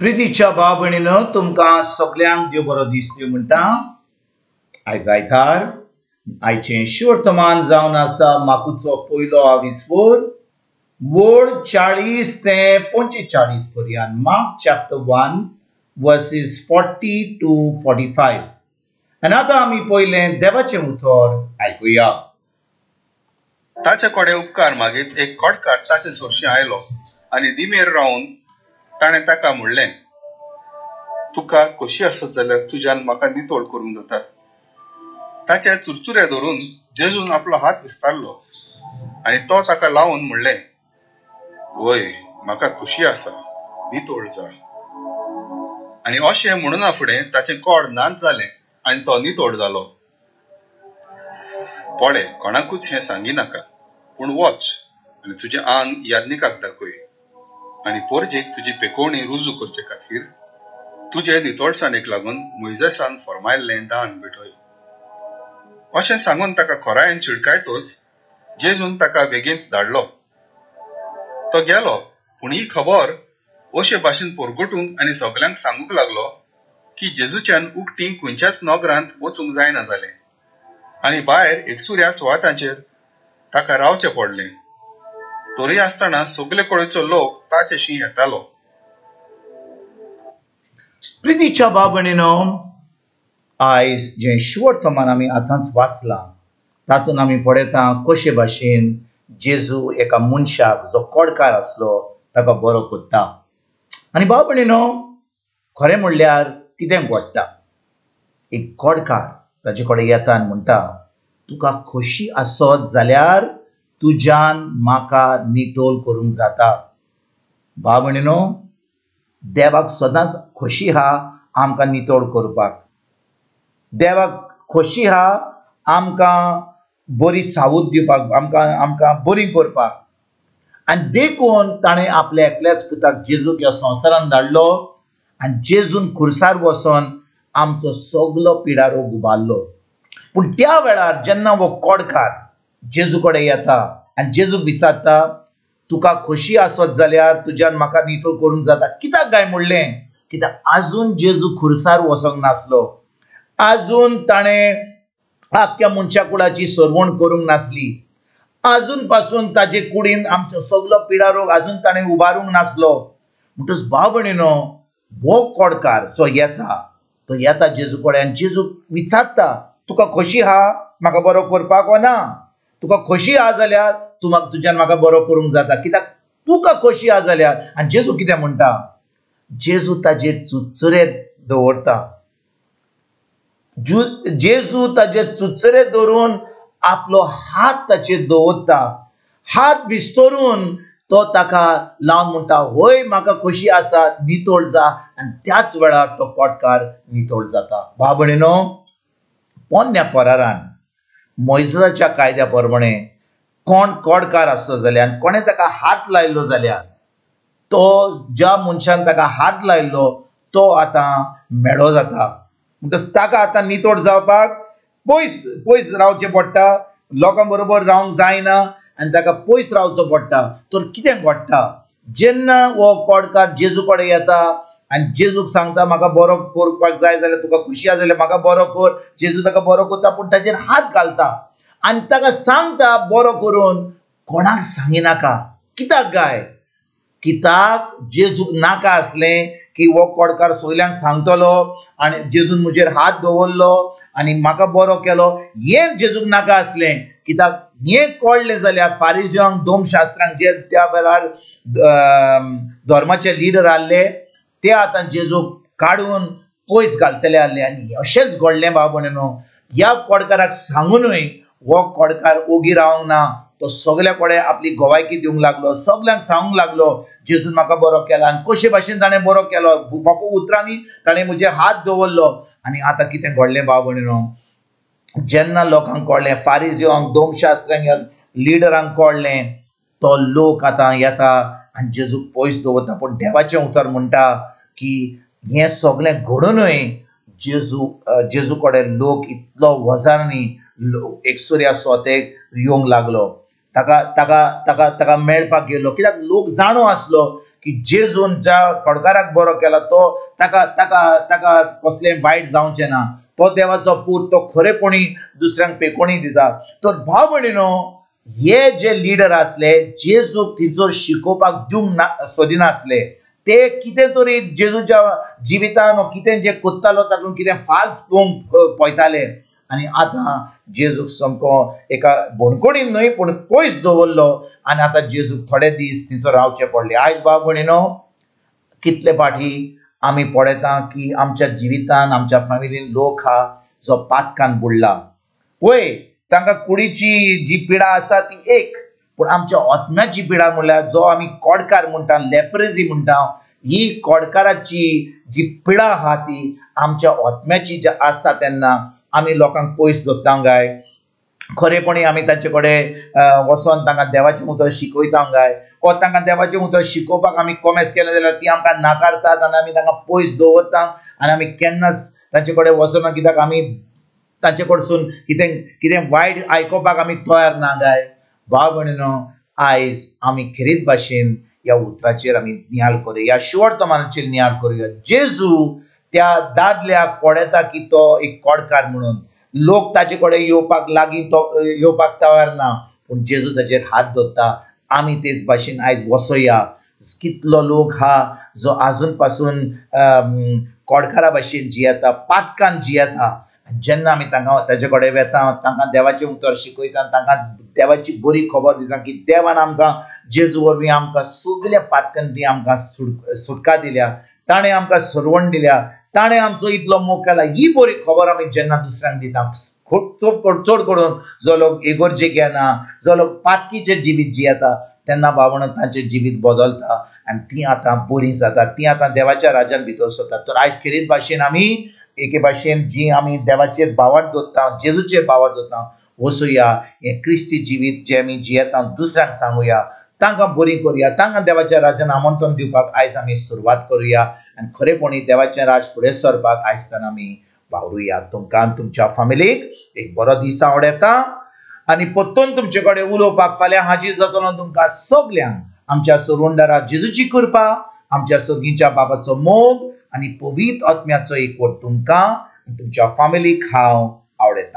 प्रितीच्या भाव भयणीनो तुमकां सगळ्यांक देव बरो दीस दिवं म्हणटा। आयज आयतार आयचें शिवर्तमान जावन आसा माकुचो पयलो आविस्वोर वोड 40 ते 45 पर्यंत। Mark chapter 1 versus 40 to 45। आनी आतां आमी पयलें देवाचें उतर आयकुया। ताचे कोडे उपकार मागीत एक कोडकार ताचे सोर्शी आयलो आनी दिमेर रावन ताणें ताका म्हणलें, तुका खोशी आसत जाल्यार तुज्यान म्हाका नितोळ करूंक जाता। ताचे चुरचुरे धरून जेजून आपलो हात विस्तारलो आनी तो ताका लावन म्हणलें, वय म्हाका खोशी आसा, नितोळ जा। आनी अशें म्हणुना फुडें ताचें कोड नाच जालें आनी तो नितोळ जालो। पळे कोणाकूच हें सांगी नाका, पूण वच आनी तुजें आंग याज्ञिकाक दाखय आनी पोरजेक तुजी पेकोवणी रुजू करचे खातीर तुजे नितोळसाणेक लागून मोइजेसान फर्मायल्लें दान भेटय। अशें सांगून ताका खोरायेन चिडकायतोच जेजून ताका बेगीनच धाडलो। तो गेलो, पूण ही खबर अशे भाशेन पोरगोटूंक आनी सगल्यांक सांगूंक लागलो की जेजूच्यान उक्तीं खंयच्याच नोगरांत वचूंक जायना जालें आनी भायर एकसुऱ्या सुवातांचेर ताका रावचें पडलें। तरी आसतना सगळे कडेचो लोक ताचेशी येतालो। प्रितीच्या भाव भयणीनो आयज जें शिवर्तमान आमी आतांच वाचलां तातूंत आमी पळयता कशे भाशेन जेजू एका मनशाक जो कोडकार आसलो ताका बरो करता। आनी भाव भयणीनो खरें म्हणल्यार कितें घडटा, एक कोडकार ताचे कडेन येता आनी म्हणटा, तुका खोशी आसत जाल्यार तुज्यान म्हाका नितोळ करूंक जाता। भाव भयणीनो देवाक सदांच खोशी आहा आमकां नितोळ करपाक। देवाक खोशी आहा आमकां बरी सावूत दिवपाक, आमकां बरी करपाक। आनी देखून ताणें आपल्या एकल्याच पुताक जेजूक ह्या संवसारांत धाडलो आनी जेजून खुर्सार वचोन आमचो सगलो पिडारोग उबारलो। पूण त्या वेळार जेन्ना हो कोडकार जेजू कडेन येता आनी जेजूक विचारता, तुका खोशी आसत जाल्यार तुज्यान म्हाका नितोळ करूंक जाता, कित्याक काय म्हणलें, कित्याक आजून जेजू खुर्सार वचोंक नासलो। आजून ताणें आख्ख्या मनशा कुळाची सरवण करूंक नासली। आजून पासून ताजे कुडीन आमचो सगलो पिडारोग आजून ताणें उबारूंक नासलो। म्हणटच भाव भयणीनो हो कोडकार जो येता तो येता जेजू कडेन आनी जेजूक विचारता, तुका खोशी आहा म्हाका बरो करपाक वा ना? तुका खोशी आहा जाल्यार तुज्यान म्हाका बरो करूंक जाता, कित्याक तुका खोशी आहा जाल्यार। आनी जेजू कितें म्हणटा, जेजू ताजेर चुचुरे दवरता। जेजू ताजे चुचुरे धरून आपलो हात ताचेर दवरता, हात विस्तरून तो ताका लावन म्हणटा, होय म्हाका खोशी आसा, नितोळ जा। आनी त्याच वेळार तो कोडकार नितोळ जाता। भाव भयणीनो पोन्न्या कोरारान मोइजेसाच्या कायद्या प्रमाणे कोण कोडकार आसलो जाल्यार आनी कोणें ताका हात लायलो जाल्यार तो ज्या मनशान ताका हात लायलो तो आतां मेडो जाता। म्हणटच ताका आतां नितोळ जावपाक पयस रावचें पडटा, लोकां बरोबर रावंक जायना आनी ताका पयस रावचो पडटा। तर कितें घडटा, जेन्ना हो कोडकार जेजू कडेन येता आनी जेजूक सांगता, म्हाका बरो करपाक जाय जाल्यार, तुका खोशी आहा जाल्यार म्हाका बरो कर। जेजू ताका बरो करता पूण ताचेर हात घालता आनी ताका सांगता बरो करून, कोणाक सांगिनाका। कित्याक काय, कित्याक जेजूक नाका आसलें की हो कोडकार सगल्यांक सांगतलो आनी जेजून म्हजेर हात दवरलो आनी म्हाका बरो केलो, हें जेजूक नाका आसलें। कित्याक हें कळ्ळें जाल्यार फारिजियांक, धर्मशास्त्रांक, जे त्या वेळार धर्माचे लिडर आसले ते आतां जेजूक काडून पयस घालतले आसले। आनी अशेंच घडलें भाव भयणीनो, ह्या कोडकाराक सांगूनय हो कोडकार ओगी रावंक ना। तो सगल्या कडेन आपली गोवायकी दिवंक लागलो, सगल्यांक सांगूंक लागलो जेजून म्हाका बरो केला आनी कशे भाशेन ताणें बरो केलो, फकत उतरांनी ताणें म्हजेर हात दवरलो। आनी आतां कितें घडलें भाव भयणीनो, जेन्ना लोकांक कळ्ळें, फारिजियांक, धर्मशास्त्रांक, लिडरांक कळ्ळें, तो लोक आतां येता आनी जेजूक पयस दवरता। पूण देवाचें उतर म्हणटा की हें सगलें घडोनूय जेजू कडेन लोक इतलो वजारांनी एकसुऱ्या सोतेक येवंक लागलो, ताका मेळपाक गेलो। कित्याक लोक जाणो आसलो की जेजून ज्या कडकाराक बरो केला तो ताका ताका ताका कसले वायट जावचे ना, तो देवाचो पूत, तो खरेपणी दुसऱ्यांक पेकोणी दिता. तर भाव भयणीनो, हे जे लिडर असले जेजूक तिचो शिकोवपाक दिवंक सोदिनासले, ते कितें तरी जेजूच्या जिवितान कितें जे कोत्तालो तातूंत कितें फाल्स पोवंक पळयताले. आनी आतां जेजूक सामको एका भोणकोणीन न्हय पूण पयस दवरलो आनी आतां जेजूक थोडे दीस थंयसर रावचे पडले. आयज भाव भयणीनो, कितले फाटी आमी पळयता की आमच्या जिवितान आमच्या फॅमिलीन लोक हा जो पातकान बुडला. पळय, तांकां कुडीची जी पिडा आसा ती एक, पूण आमच्या आत्म्याची पिडा म्हणल्यार जो आमी कोडकार म्हणटा, लेप्रेसी म्हणटा, ही कोडकाराची जी पिडा आहा ती आमच्या आत्म्याची जी आसता तेन्ना आमी लोकांक पयस दवरता काय, खरेपणी आमी तांचे कडेन वचोन तांकां देवाचें उतर शिकयता काय, वा तांकां देवाचें उतर शिकोवपाक आमी कॉमेस केलें जाल्यार ती आमकां नाकारतात आनी आमी तांकां पयस दवरता आनी आमी केन्नाच तांचे कडेन वचना, कित्याक आमी तांचे कडसून कितें कितें वायट आयकोपाक आमी तयार ना काय. भाव भयणीनो, आयज आमी खेरीत भाशेन ह्या उतराचेर आमी नियाळ करुया, ह्या शिवर्तमानाचेर नियाळ करुया. जेजू त्या दादल्याक पळयता की तो एक कोडकार म्हणून, लोक ताचे कडेन येवपाक लागीं तो येवपाक तयार ना, पूण जेजू ताचेर हात दवरता. आमी तेच भाशेन आयज वसोया. कितलो लोक हा जो आजून पासून कोडकारा भाशेन जियेता, पातकान जियेता. जेन्ना आमी तांकां ताचे कडेन वेता, तांकां देवाचें उतर शिकयता, तांकां देवाची बरी खबर दिता की देवान आमकां जेजू वरवीं आमकां सगल्या पातकांतली आमकां सुटका दिल्या, ताणें आमकां सरवण दिल्या, ताणें आमचो इतलो मोग केला, ही बरी खबर आमी जेन्ना दुसऱ्यांक दिता, चड करून जो लोक इगोर्जेक येना, जो लोक पातकीचें जिवीत जियेता, तेन्ना भावण तांचें जिवीत बदलता आनी ती आतां बरी जाता, ती आतां देवाच्या राज्यान भितर सरता. तर आयज खेरीत भाशेन आमी एके भाशेन जी आमी देवाचेर बावर दवरता, जेजूचेर बावर दवरता, वचुया, हें क्रिस्ती जिवीत जें आमी जियेता दुसऱ्यांक सांगुया, तांकां बरी करुया, तांकां देवाच्या राज्यान आमंत्रण दिवपाक आयज आमी सुरवात करुया आनी खरेपणी देवाचें राज फुडें सरपाक आयजतान आमी वावरुया. तुमकां तुमच्या फॅमिलीक एक बरो दीस आवडेता आनी परतून तुमचे कडेन उलोवपाक फाल्यां हाजीर जातलो. तुमकां सगल्यांक आमच्या सर्वंडरा जेजूची कृपा, आमच्या सर्गीच्या बाबाचो मोग आनी पवित्र आत्म्याचो एकवट तुमकां तुमच्या फॅमिलीक हांव आवडेता.